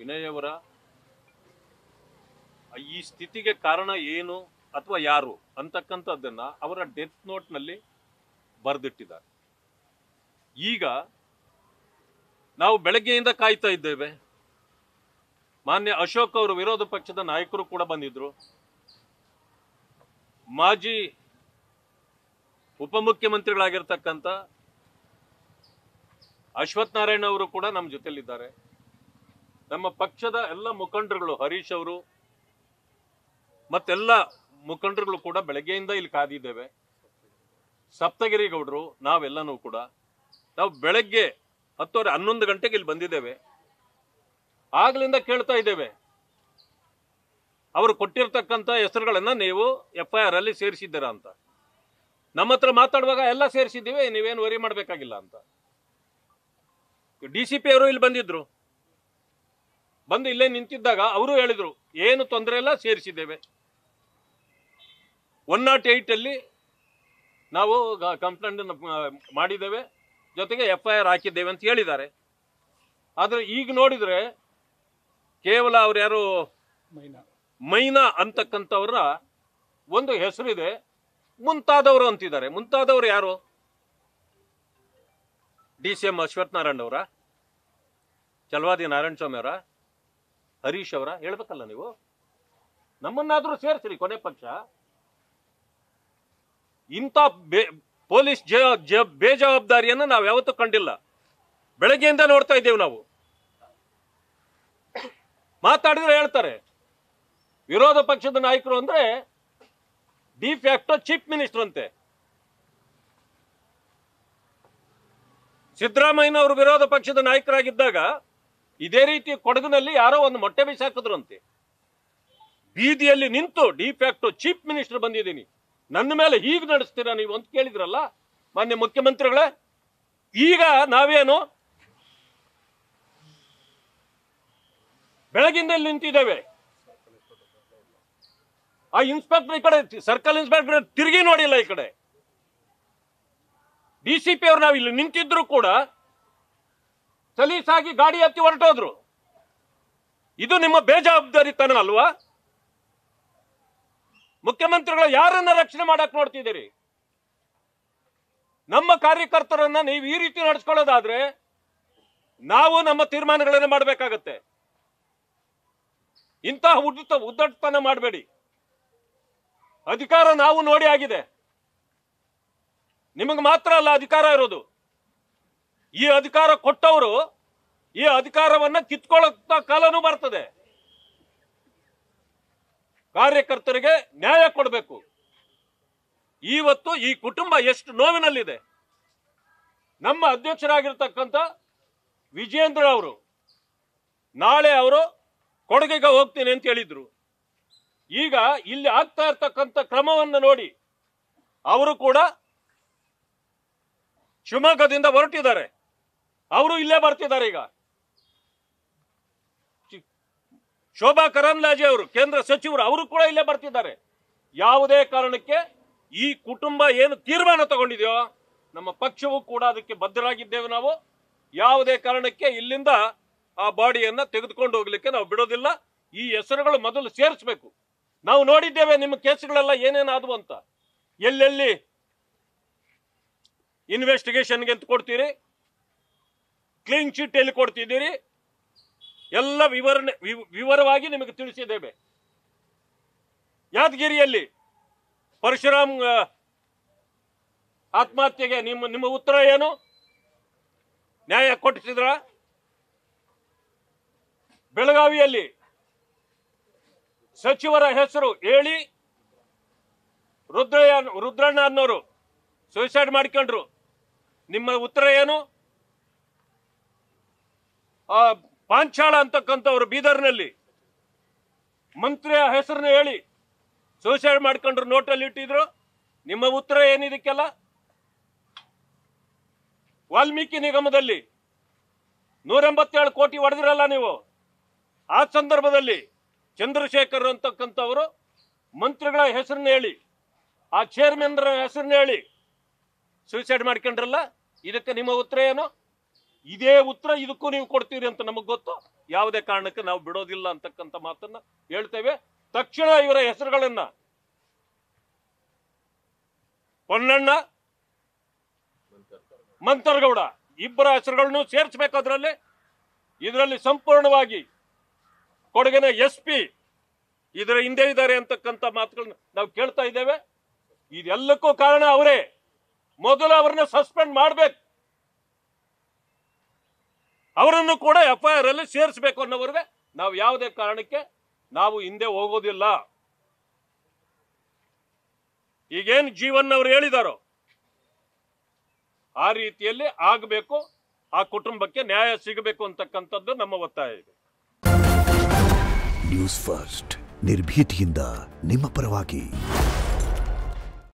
ವಿನಯ್ ಅವರ ಈ ಸ್ಥಿತಿಗೆ ಕಾರಣ ಏನು ಅಥವಾ ಯಾರು ಅಂತಕ್ಕಂಥದ್ದನ್ನ ಅವರ ಡೆತ್ ನೋಟ್ನಲ್ಲಿ ಬರೆದಿಟ್ಟಿದ್ದಾರೆ. ಈಗ ನಾವು ಬೆಳಗ್ಗೆಯಿಂದ ಕಾಯ್ತಾ ಇದ್ದೇವೆ. ಮಾನ್ಯ ಅಶೋಕ್ ಅವರು ವಿರೋಧ ಪಕ್ಷದ ನಾಯಕರು ಕೂಡ ಬಂದಿದ್ರು. ಮಾಜಿ ಉಪಮುಖ್ಯಮಂತ್ರಿಗಳಾಗಿರ್ತಕ್ಕಂಥ ಅಶ್ವಥ್ ನಾರಾಯಣ ಅವರು ಕೂಡ ನಮ್ಮ ಜೊತೆಲಿದ್ದಾರೆ. ನಮ್ಮ ಪಕ್ಷದ ಎಲ್ಲ ಮುಖಂಡರುಗಳು, ಹರೀಶ್ ಅವರು ಮತ್ತೆಲ್ಲ ಮುಖಂಡರುಗಳು ಕೂಡ ಬೆಳಗ್ಗೆಯಿಂದ ಇಲ್ಲಿ ಕಾದಿದ್ದೇವೆ. ಸಪ್ತಗಿರಿ ಗೌಡರು, ನಾವೆಲ್ಲನೂ ಕೂಡ ನಾವು ಬೆಳಗ್ಗೆ 10:11 ಗಂಟೆಗೆ ಇಲ್ಲಿ ಬಂದಿದ್ದೇವೆ. ಆಗ್ಲಿಂದ ಕೇಳ್ತಾ ಇದ್ದೇವೆ, ಅವರು ಕೊಟ್ಟಿರ್ತಕ್ಕಂಥ ಹೆಸರುಗಳನ್ನ ನೀವು FIR ಅಲ್ಲಿ ಸೇರಿಸಿದ್ದೀರಾ ಅಂತ. ನಮ್ಮ ಹತ್ರ ಮಾತಾಡುವಾಗ ಎಲ್ಲ ಸೇರಿಸಿದ್ದೀವಿ, ನೀವೇನು ವರಿ ಮಾಡಬೇಕಾಗಿಲ್ಲ ಅಂತ. DCP ಅವರು ಇಲ್ಲಿ ಬಂದಿದ್ರು. ಬಂದು ಇಲ್ಲೇ ನಿಂತಿದ್ದಾಗ ಅವರು ಹೇಳಿದ್ರು, ಏನು ತೊಂದರೆ ಇಲ್ಲ, ಸೇರಿಸಿದ್ದೇವೆ. 108 ಅಲ್ಲಿ ನಾವು ಕಂಪ್ಲೇಂಟ್ ಮಾಡಿದ್ದೇವೆ, ಜೊತೆಗೆ FIR ಹಾಕಿದ್ದೇವೆ ಅಂತ ಹೇಳಿದ್ದಾರೆ. ಆದ್ರೆ ಈಗ ನೋಡಿದ್ರೆ ಕೇವಲ ಅವ್ರು ಯಾರು ಮೈನಾ ಅಂತಕ್ಕಂಥವ್ರ ಒಂದು ಹೆಸರಿದೆ, ಮುಂತಾದವರು ಅಂತಿದ್ದಾರೆ. ಮುಂತಾದವರು ಯಾರು? DCM ಅಶ್ವಥ್ ನಾರಾಯಣ್ ಅವರ, ಚಲವಾದಿ ನಾರಾಯಣ ಸ್ವಾಮಿ ಅವರ, ಹರೀಶ್ ಅವರ? ಹೇಳ್ಬೇಕಲ್ಲ ನೀವು. ನಮ್ಮನ್ನಾದ್ರೂ ಸೇರಿಸ್ರಿ ಕೊನೆ ಪಕ್ಷ. ಇಂಥ ಪೊಲೀಸ್ ಬೇಜವಾಬ್ದಾರಿಯನ್ನು ನಾವು ಯಾವತ್ತೂ ಕಂಡಿಲ್ಲ. ಬೆಳಗ್ಗೆಯಿಂದ ನೋಡ್ತಾ ಇದ್ದೇವೆ ನಾವು. ಮಾತಾಡಿದ್ರೆ ಹೇಳ್ತಾರೆ ವಿರೋಧ ಪಕ್ಷದ ನಾಯಕರು ಅಂದ್ರೆ ಡಿ ಫ್ಯಾಕ್ಟೋ ಚೀಫ್ ಮಿನಿಸ್ಟರ್ ಅಂತೆ. ಸಿದ್ದರಾಮಯ್ಯನವರು ವಿರೋಧ ಪಕ್ಷದ ನಾಯಕರಾಗಿದ್ದಾಗ ಇದೇ ರೀತಿ ಕೊಡಗಿನಲ್ಲಿ ಯಾರೋ ಒಂದು ಮೊಟ್ಟೆ ಬಿಸಾಕಿದ್ರು ಅಂತೆ. ಬೀದಿಯಲ್ಲಿ ನಿಂತು ಡಿ ಫ್ಯಾಕ್ಟೋ ಚೀಫ್ ಮಿನಿಸ್ಟರ್ ಬಂದಿದ್ದೀನಿ, ನನ್ನ ಮೇಲೆ ಹೀಗೆ ನಡೆಸ್ತೀರಾ ನೀವು ಅಂತ ಕೇಳಿದ್ರಲ್ಲ ಮಾನ್ಯ ಮುಖ್ಯಮಂತ್ರಿಗಳೇ. ಈಗ ನಾವೇನು ಬೆಳಗಿಂದ ಇಲ್ಲಿ ನಿಂತಿದ್ದೇವೆ. ಆ ಇನ್ಸ್ಪೆಕ್ಟರ್ ಈ ಕಡೆ, ಸರ್ಕಲ್ ಇನ್ಸ್ಪೆಕ್ಟರ್ ತಿರುಗಿ ನೋಡಿಲ್ಲ ಈ ಕಡೆ. DCP ಅವರು ನಾವು ಇಲ್ಲಿ ನಿಂತಿದ್ರು ಕೂಡ ಸಲೀಸಾಗಿ ಗಾಡಿ ಹತ್ತಿ ಹೊರಟೋದ್ರು. ಇದು ನಿಮ್ಮ ಬೇಜವಾಬ್ದಾರಿತನ ಅಲ್ವಾ? ಮುಖ್ಯಮಂತ್ರಿಗಳು ಯಾರನ್ನ ರಕ್ಷಣೆ ಮಾಡಕ್ ನೋಡ್ತಿದ್ದೀರಿ? ನಮ್ಮ ಕಾರ್ಯಕರ್ತರನ್ನ ನೀವು ಈ ರೀತಿ ನಡೆಸ್ಕೊಳ್ಳೋದಾದ್ರೆ ನಾವು ನಮ್ಮ ತೀರ್ಮಾನಗಳನ್ನು ಮಾಡಬೇಕಾಗತ್ತೆ. ಇಂತಹ ಉದ್ದಟತನ ಮಾಡಬೇಡಿ. ಅಧಿಕಾರ ನಾವು ನೋಡಿ ಆಗಿದೆ. ನಿಮಗೆ ಮಾತ್ರ ಅಲ್ಲ ಅಧಿಕಾರ ಇರೋದು. ಈ ಅಧಿಕಾರ ಕೊಟ್ಟವರು ಈ ಅಧಿಕಾರವನ್ನ ಕಿತ್ಕೊಳ್ಳೋ ಕಾಲನೂ ಬರ್ತದೆ. ಕಾರ್ಯಕರ್ತರಿಗೆ ನ್ಯಾಯ ಕೊಡಬೇಕು. ಇವತ್ತು ಈ ಕುಟುಂಬ ಎಷ್ಟು ನೋವಿನಲ್ಲಿದೆ. ನಮ್ಮ ಅಧ್ಯಕ್ಷರಾಗಿರ್ತಕ್ಕಂಥ ವಿಜೇಂದ್ರ ಅವರು ನಾಳೆ ಅವರು ಕೊಡಗಿಗೆ ಹೋಗ್ತೀನಿ ಅಂತ ಹೇಳಿದ್ರು. ಈಗ ಇಲ್ಲಿ ಆಗ್ತಾ ಇರ್ತಕ್ಕಂಥ ಕ್ರಮವನ್ನು ನೋಡಿ ಅವರು ಕೂಡ ಶಿವಮೊಗ್ಗದಿಂದ ಹೊರಟಿದ್ದಾರೆ. ಅವರು ಇಲ್ಲೇ ಬರ್ತಿದ್ದಾರೆ. ಈಗ ಶೋಭಾ ಕರಂದ್ಲಾಜೆ ಅವರು ಕೇಂದ್ರ ಸಚಿವರು, ಅವರು ಕೂಡ ಇಲ್ಲೇ ಬರ್ತಿದ್ದಾರೆ. ಯಾವುದೇ ಕಾರಣಕ್ಕೆ ಈ ಕುಟುಂಬ ಏನು ತೀರ್ಮಾನ ತಗೊಂಡಿದೆಯೋ ನಮ್ಮ ಪಕ್ಷವೂ ಕೂಡ ಅದಕ್ಕೆ ಬದ್ಧರಾಗಿದ್ದೇವೆ. ನಾವು ಯಾವುದೇ ಕಾರಣಕ್ಕೆ ಇಲ್ಲಿಂದ ಆ ಬಾಡಿಯನ್ನ ತೆಗೆದುಕೊಂಡು ಹೋಗ್ಲಿಕ್ಕೆ ನಾವು ಬಿಡೋದಿಲ್ಲ. ಈ ಹೆಸರುಗಳು ಮೊದಲು ಸೇರಿಸಬೇಕು. ನಾವು ನೋಡಿದ್ದೇವೆ ನಿಮ್ಮ ಕೇಸುಗಳೆಲ್ಲ ಏನೇನಾದವು ಅಂತ. ಎಲ್ಲೆಲ್ಲಿ ಇನ್ವೆಸ್ಟಿಗೇಷನ್ಗೆ ಅಂತ ಕೊಡ್ತೀರಿ, ಕ್ಲೀನ್ ಚಿಟ್ ಎಲ್ಲಿ ಕೊಡ್ತಿದ್ದೀರಿ, ಎಲ್ಲ ವಿವರವಾಗಿ ನಿಮಗೆ ತಿಳಿಸಿದ್ದೇವೆ. ಯಾದಗಿರಿಯಲ್ಲಿ ಪರಶುರಾಮ್ ಆತ್ಮಹತ್ಯೆಗೆ ನಿಮ್ಮ ಉತ್ತರ ಏನು? ನ್ಯಾಯ ಕೊಟ್ಟಿಸಿದ್ರ? ಬೆಳಗಾವಿಯಲ್ಲಿ ಸಚಿವರ ಹೆಸರು ಹೇಳಿ ರುದ್ರಣ್ಣ ಅನ್ನೋರು ಸೂಸೈಡ್ ಮಾಡಿಕೊಂಡ್ರು. ನಿಮ್ಮ ಉತ್ತರ ಏನು? ಪಾಂಚಾಳ ಅಂತಕ್ಕಂಥವ್ರು ಬೀದರ್ನಲ್ಲಿ ಮಂತ್ರಿಯ ಹೆಸರನ್ನ ಹೇಳಿ ಸೂಸೈಡ್ ಮಾಡ್ಕೊಂಡ್ರು, ನೋಟಲ್ಲಿ ಇಟ್ಟಿದ್ರು. ನಿಮ್ಮ ಉತ್ತರ ಏನಿದಕ್ಕೆಲ್ಲ? ವಾಲ್ಮೀಕಿ ನಿಗಮದಲ್ಲಿ 187 ಕೋಟಿ ಹೊಡೆದಿರಲ್ಲ ನೀವು. ಆ ಸಂದರ್ಭದಲ್ಲಿ ಚಂದ್ರಶೇಖರ್ ಅಂತಕ್ಕಂಥವರು ಮಂತ್ರಿಗಳ ಹೆಸರನ್ನ ಹೇಳಿ, ಆ ಚೇರ್ಮನ್ ಹೆಸರನ್ನ ಹೇಳಿ ಸೂಸೈಡ್ ಮಾಡ್ಕೊಂಡ್ರಲ್ಲ. ಇದಕ್ಕೆ ನಿಮ್ಮ ಉತ್ತರ ಏನು? ಇದೇ ಉತ್ತರ ಇದಕ್ಕೂ ನೀವು ಕೊಡ್ತೀರಿ ಅಂತ ನಮಗ್ ಗೊತ್ತು. ಯಾವುದೇ ಕಾರಣಕ್ಕೆ ನಾವು ಬಿಡೋದಿಲ್ಲ ಅಂತಕ್ಕಂಥ ಮಾತನ್ನ ಹೇಳ್ತೇವೆ. ತಕ್ಷಣ ಇವರ ಹೆಸರುಗಳನ್ನ ಪೊನ್ನಣ್ಣ, ಮಂತರ್ಗೌಡ ಇಬ್ಬರ ಹೆಸರುಗಳನ್ನು ಸೇರಿಸಬೇಕಾದ್ರಲ್ಲಿ ಇದರಲ್ಲಿ ಸಂಪೂರ್ಣವಾಗಿ ಕೊಡಗಿನ SP ಇದರ ಹಿಂದೆ ಇದ್ದಾರೆ ಅಂತಕ್ಕಂಥ ಮಾತುಗಳನ್ನ ನಾವು ಕೇಳ್ತಾ ಇದ್ದೇವೆ. ಇದೆಲ್ಲಕ್ಕೂ ಕಾರಣ ಅವರೇ. ಮೊದಲು ಅವರನ್ನ ಸಸ್ಪೆಂಡ್ ಮಾಡಬೇಕು, ಅವರನ್ನು ಕೂಡ FIR ಅಲ್ಲಿ ಸೇರಿಸಬೇಕು ಅನ್ನೋವರೆಗೆ ನಾವು ಯಾವುದೇ ಕಾರಣಕ್ಕೆ ನಾವು ಹಿಂದೆ ಹೋಗೋದಿಲ್ಲ. ಈಗೇನು ಜೀವನ್ ಅವರು ಹೇಳಿದಾರೋ ಆ ರೀತಿಯಲ್ಲಿ ಆಗಬೇಕು, ಆ ಕುಟುಂಬಕ್ಕೆ ನ್ಯಾಯ ಸಿಗಬೇಕು ಅಂತಕ್ಕಂಥದ್ದು ನಮ್ಮ ಒತ್ತಾಯ ಇದೆ. ನ್ಯೂಸ್ ಫಸ್ಟ್ ನಿರ್ಭೀತಿಯಿಂದ ನಿಮ್ಮ ಪರವಾಗಿ.